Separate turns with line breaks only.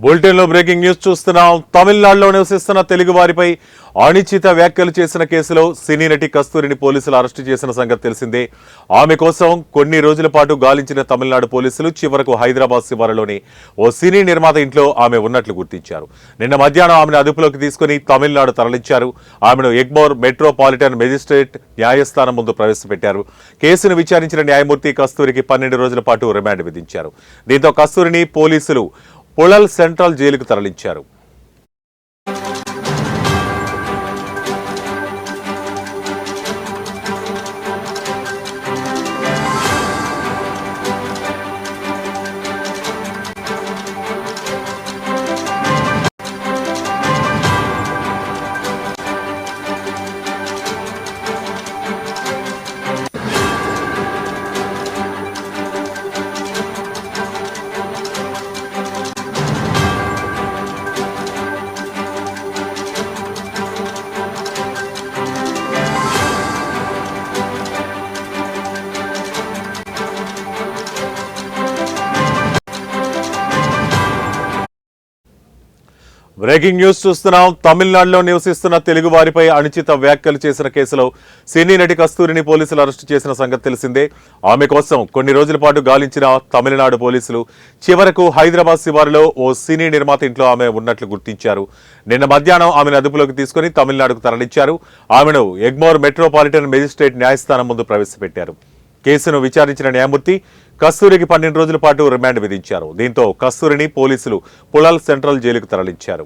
Bulletin లో breaking news చూస్తున్నాం. తమిళనాడులో నివసిస్తున్న తెలుగు వారిపై అనిశ్చిత వ్యాఖ్యలు చేసిన కేసులో సినీ నటి కస్తూరిని పోలీసులు అరెస్టు చేసిన సంగతి తెలిసిందే. ఆమె కోసం కొన్ని రోజుల పాటు గాలించిన తమిళనాడు పోలీసులు చివరకు హైదరాబాద్ శివారులోని ఓ సినీ నిర్మాత ఇంట్లో ఆమె ఉన్నట్లు గుర్తించారు. నిన్న మధ్యాహ్నం ఆమెను అదుపులోకి తీసుకుని తమిళనాడు తరలించారు. ఆమెను ఎగ్మోర్ మెట్రోపాలిటన్ మెజిస్ట్రేట్ న్యాయస్థానం ముందు ప్రవేశపెట్టారు. కేసును విచారించిన న్యాయమూర్తి కస్తూరికి 12 రోజుల పాటు రిమాండ్ విధించారు. దీంతో కస్తూరిని పోలీసులు పుళల్ సెంట్రల్ జైలుకు తరలించారు. బ్రేకింగ్ న్యూస్ చూస్తున్నాం. తమిళనాడులో నివసిస్తున్న తెలుగు వారిపై అనుచిత వ్యాఖ్యలు చేసిన కేసులో సినీ నటి కస్తూరిని పోలీసులు అరెస్టు చేసిన సంగతి తెలిసిందే. ఆమె కోసం కొన్ని రోజుల పాటు గాలించిన తమిళనాడు పోలీసులు చివరకు హైదరాబాద్ శివారులో ఓ సినీ నిర్మాత ఇంట్లో ఆమె ఉన్నట్లు గుర్తించారు. నిన్న మధ్యాహ్నం ఆమెను అదుపులోకి తీసుకుని తమిళనాడుకు తరలించారు. ఆమెను ఎగ్మోర్ మెట్రోపాలిటన్ మెజిస్ట్రేట్ న్యాయస్థానం ముందు ప్రవేశపెట్టారు. కేసును విచారించిన న్యాయమూర్తి కస్తూరికి 12 రోజుల పాటు రిమాండ్ విధించారు. దీంతో కస్తూరిని పోలీసులు పుళల్ సెంట్రల్ జైలుకు తరలించారు.